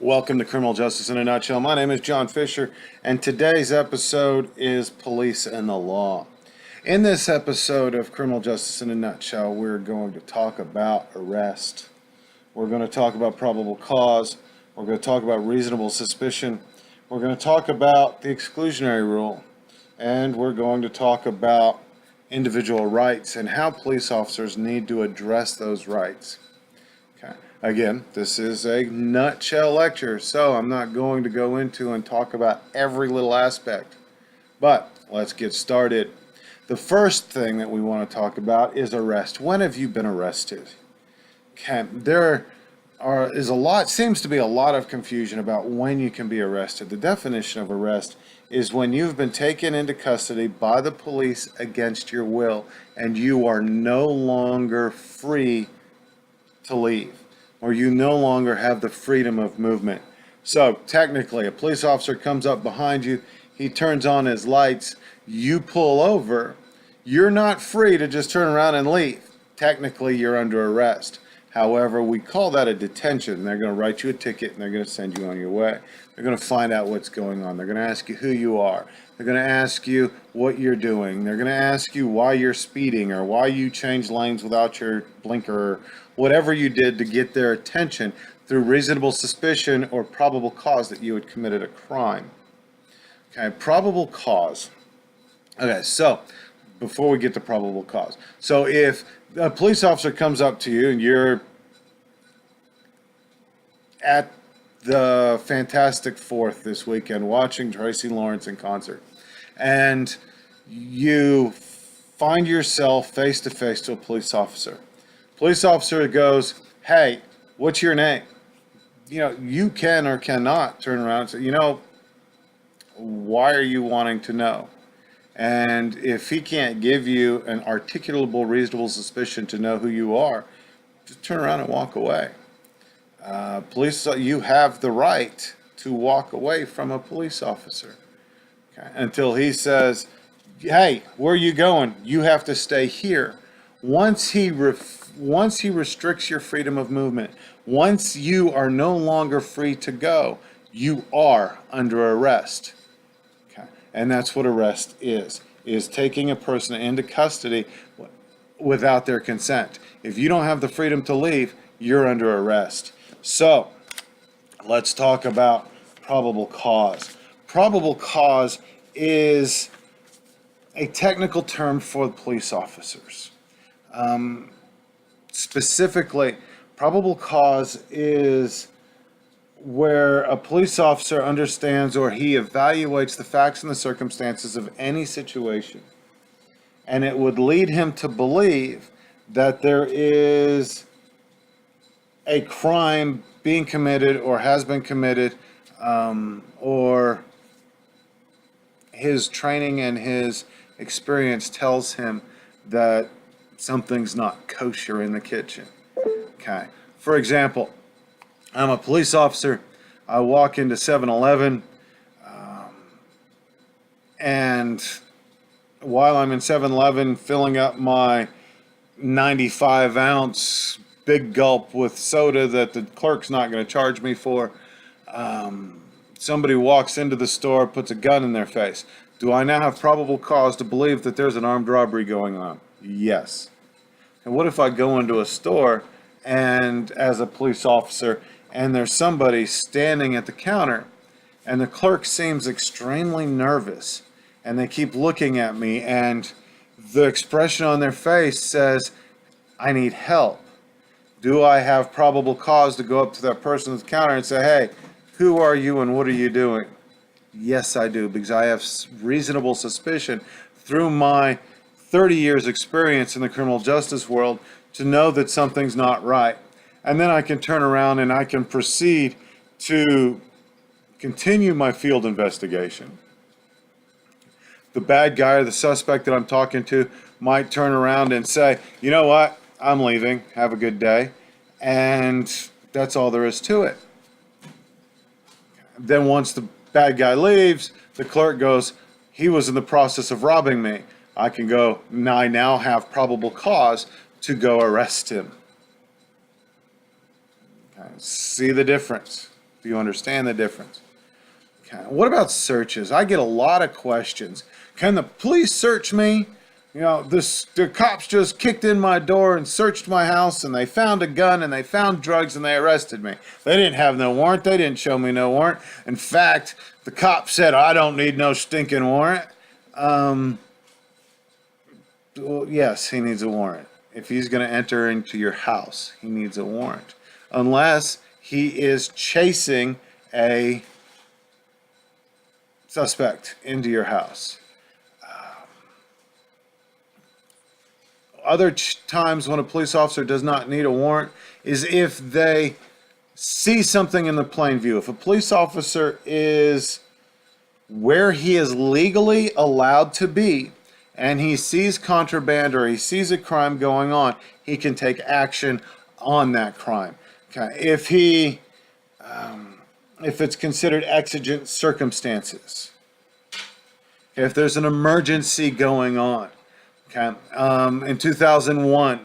Welcome to Criminal Justice in a Nutshell. My name is John Fisher, and today's episode is Police and the Law. In this episode of Criminal Justice in a Nutshell, we're going to talk about arrest. We're going to talk about probable cause. We're going to talk about reasonable suspicion. We're going to talk about the exclusionary rule. And we're going to talk about individual rights and how police officers need to address those rights. Again, this is a nutshell lecture, so I'm not going to go into and talk about every little aspect. But let's get started. The first thing that we want to talk about is arrest. When have you been arrested? Seems to be a lot of confusion about when you can be arrested. The definition of arrest is when you've been taken into custody by the police against your will and you are no longer free to leave, or you no longer have the freedom of movement. So technically, a police officer comes up behind you, he turns on his lights, you pull over, you're not free to just turn around and leave. Technically, you're under arrest. However, we call that a detention. They're going to write you a ticket and they're going to send you on your way. They're going to find out what's going on. They're going to ask you who you are. They're going to ask you what you're doing. They're going to ask you why you're speeding or why you changed lanes without your blinker or whatever you did to get their attention through reasonable suspicion or probable cause that you had committed a crime. Okay, probable cause. Okay, so before we get to probable cause. So if a police officer comes up to you and you're at the Fantastic Fourth this weekend watching Tracy Lawrence in concert, and you find yourself face to face to a police officer. Police officer goes, "Hey, what's your name?" You can or cannot turn around and say, why are you wanting to know? And if he can't give you an articulable, reasonable suspicion to know who you are, just turn around and walk away. You have the right to walk away from a police officer, okay, until he says, "Hey, where are you going? You have to stay here." Once he restricts your freedom of movement, once you are no longer free to go, you are under arrest. Okay. And that's what arrest is taking a person into custody without their consent. If you don't have the freedom to leave, you're under arrest. So let's talk about probable cause. Probable cause is a technical term for police officers. Specifically, probable cause is where a police officer understands or he evaluates the facts and the circumstances of any situation, and it would lead him to believe that there is a crime being committed or has been committed, or his training and his experience tells him that something's not kosher in the kitchen. Okay. For example, I'm a police officer. I walk into 7-Eleven, and while I'm in 7-Eleven filling up my 95-ounce big gulp with soda that the clerk's not going to charge me for, somebody walks into the store, puts a gun in their face. Do I now have probable cause to believe that there's an armed robbery going on? Yes. And what if I go into a store and as a police officer and there's somebody standing at the counter and the clerk seems extremely nervous and they keep looking at me and the expression on their face says, "I need help." Do I have probable cause to go up to that person at the counter and say, "Hey, who are you and what are you doing?" Yes, I do, because I have reasonable suspicion through my 30 years experience in the criminal justice world to know that something's not right. And then I can turn around and I can proceed to continue my field investigation. The bad guy or the suspect that I'm talking to might turn around and say, "You know what? I'm leaving. Have a good day." And that's all there is to it. Then once the bad guy leaves, the clerk goes, "He was in the process of robbing me." I can go, I now have probable cause to go arrest him. Okay. See the difference? Do you understand the difference? Okay. What about searches? I get a lot of questions. Can the police search me? You know, the cops just kicked in my door and searched my house, and they found a gun and they found drugs and they arrested me. They didn't have no warrant. They didn't show me no warrant. In fact, the cop said, I don't need no stinking warrant. Well, yes, he needs a warrant. If he's going to enter into your house, he needs a warrant. Unless he is chasing a suspect into your house. Other times when a police officer does not need a warrant is if they see something in the plain view. If a police officer is where he is legally allowed to be and he sees contraband or he sees a crime going on, he can take action on that crime. Okay. If it's considered exigent circumstances, if there's an emergency going on. Okay. In 2001,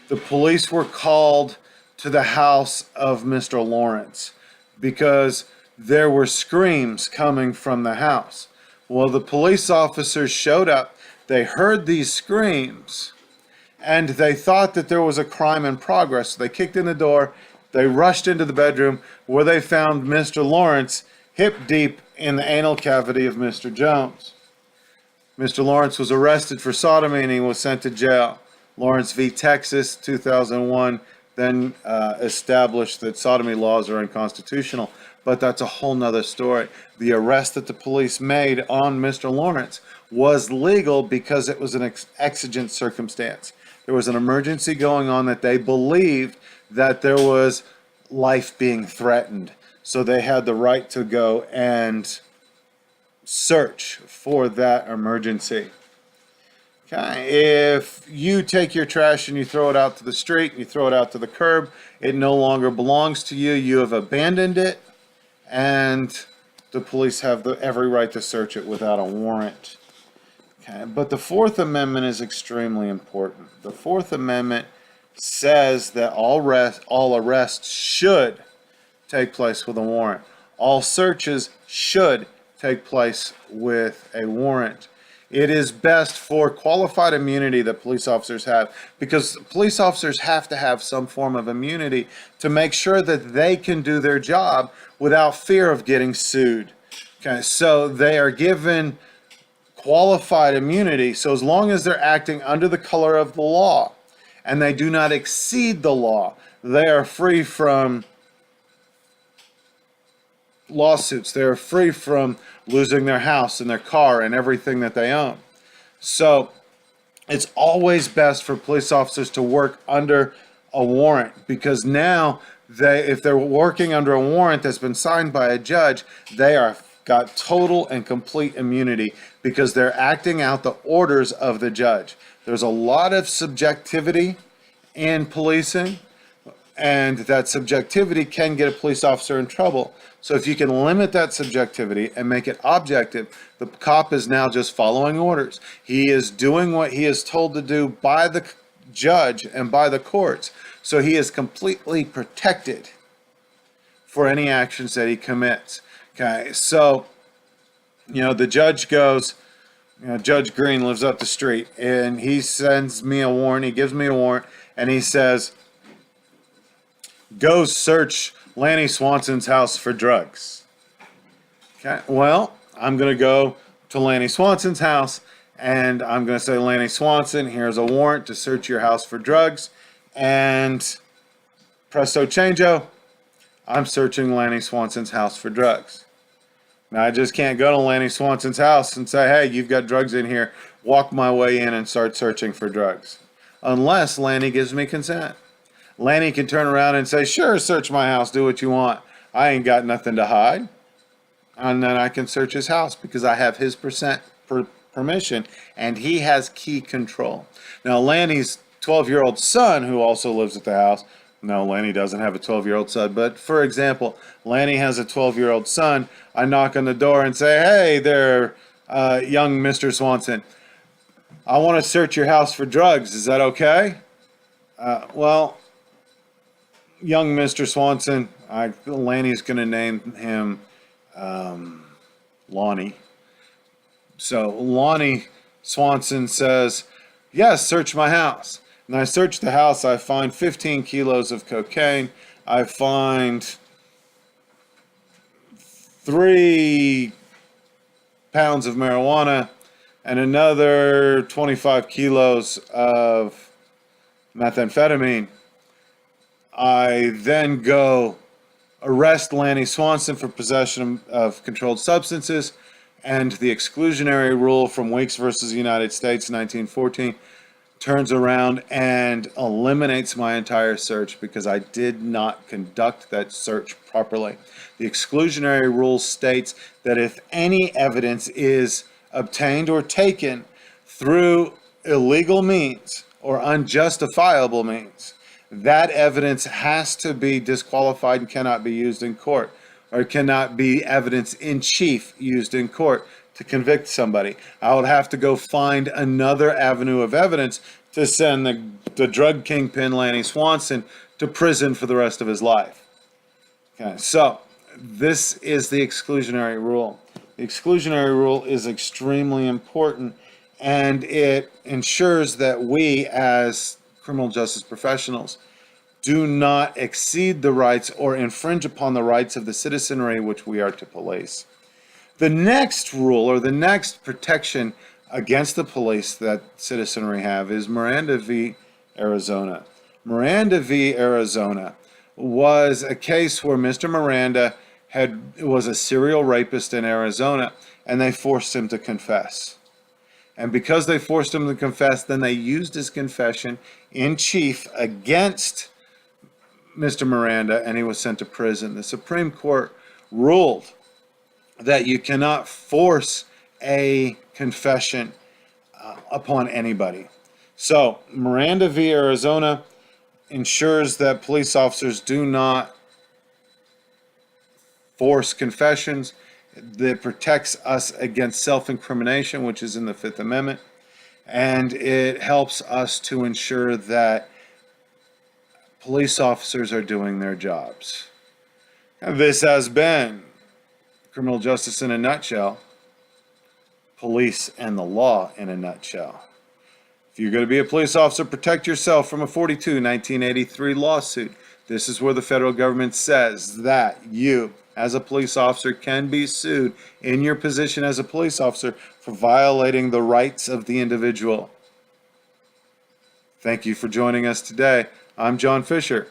the police were called to the house of Mr. Lawrence because there were screams coming from the house. Well, the police officers showed up, they heard these screams, and they thought that there was a crime in progress. So they kicked in the door, they rushed into the bedroom where they found Mr. Lawrence hip deep in the anal cavity of Mr. Jones. Mr. Lawrence was arrested for sodomy and he was sent to jail. Lawrence v. Texas, 2001, then established that sodomy laws are unconstitutional. But that's a whole nother story. The arrest that the police made on Mr. Lawrence was legal because it was an exigent circumstance. There was an emergency going on that they believed that there was life being threatened. So they had the right to go and search for that emergency. Okay, if you take your trash and you throw it out to the street, you throw it out to the curb, it no longer belongs to you, you have abandoned it, and the police have every right to search it without a warrant. Okay, but the Fourth Amendment is extremely important. The Fourth Amendment says that all arrests should take place with a warrant. All searches should take place with a warrant. It is best for qualified immunity that police officers have, because police officers have to have some form of immunity to make sure that they can do their job without fear of getting sued. Okay, so they are given qualified immunity. So as long as they're acting under the color of the law and they do not exceed the law, they are free from lawsuits. They're free from losing their house and their car and everything that they own. So it's always best for police officers to work under a warrant, because now if they're working under a warrant that's been signed by a judge, they are got total and complete immunity because they're acting out the orders of the judge. There's a lot of subjectivity in policing, and that subjectivity can get a police officer in trouble. So if you can limit that subjectivity and make it objective, the cop is now just following orders. He is doing what he is told to do by the judge and by the courts. So he is completely protected for any actions that he commits. Okay, so, the judge goes, Judge Green lives up the street, and he sends me a warrant, he gives me a warrant, and he says, go search Lanny Swanson's house for drugs. Okay, well, I'm going to go to Lanny Swanson's house, and I'm going to say, Lanny Swanson, here's a warrant to search your house for drugs, and presto changeo, I'm searching Lanny Swanson's house for drugs. Now, I just can't go to Lanny Swanson's house and say, hey, you've got drugs in here, walk my way in and start searching for drugs, unless Lanny gives me consent. Lanny can turn around and say, sure, search my house, do what you want. I ain't got nothing to hide. And then I can search his house because I have his permission, and he has key control. Now, Lanny's 12-year-old son, who also lives at the house, no, Lanny doesn't have a 12-year-old son, but for example, Lanny has a 12-year-old son. I knock on the door and say, hey there, young Mr. Swanson, I want to search your house for drugs. Is that okay? Well, young Mr. Swanson, Lanny's going to name him Lonnie. So Lonnie Swanson says, yes, search my house. And I search the house. I find 15 kilos of cocaine. I find 3 pounds of marijuana and another 25 kilos of methamphetamine. I then go arrest Lanny Swanson for possession of controlled substances, and the exclusionary rule from Weeks versus United States 1914 turns around and eliminates my entire search because I did not conduct that search properly. The exclusionary rule states that if any evidence is obtained or taken through illegal means or unjustifiable means, that evidence has to be disqualified and cannot be used in court, or cannot be evidence in chief used in court to convict somebody. I would have to go find another avenue of evidence to send the drug kingpin Lanny Swanson to prison for the rest of his life. Okay, so this is the exclusionary rule. The exclusionary rule is extremely important, and it ensures that we as criminal justice professionals do not exceed the rights or infringe upon the rights of the citizenry which we are to police. The next rule, or the next protection against the police that citizenry have, is Miranda v. Arizona. Miranda v. Arizona was a case where Mr. Miranda was a serial rapist in Arizona, and they forced him to confess. And because they forced him to confess, then they used his confession in chief against Mr. Miranda, and he was sent to prison. The Supreme Court ruled that you cannot force a confession upon anybody. So Miranda v. Arizona ensures that police officers do not force confessions. That protects us against self-incrimination, which is in the Fifth Amendment, and it helps us to ensure that police officers are doing their jobs. And this has been Criminal Justice in a Nutshell, Police and the Law in a Nutshell. If you're going to be a police officer, protect yourself from a 1983 lawsuit. This is where the federal government says that you, as a police officer, can be sued in your position as a police officer for violating the rights of the individual. Thank you for joining us today. I'm John Fisher.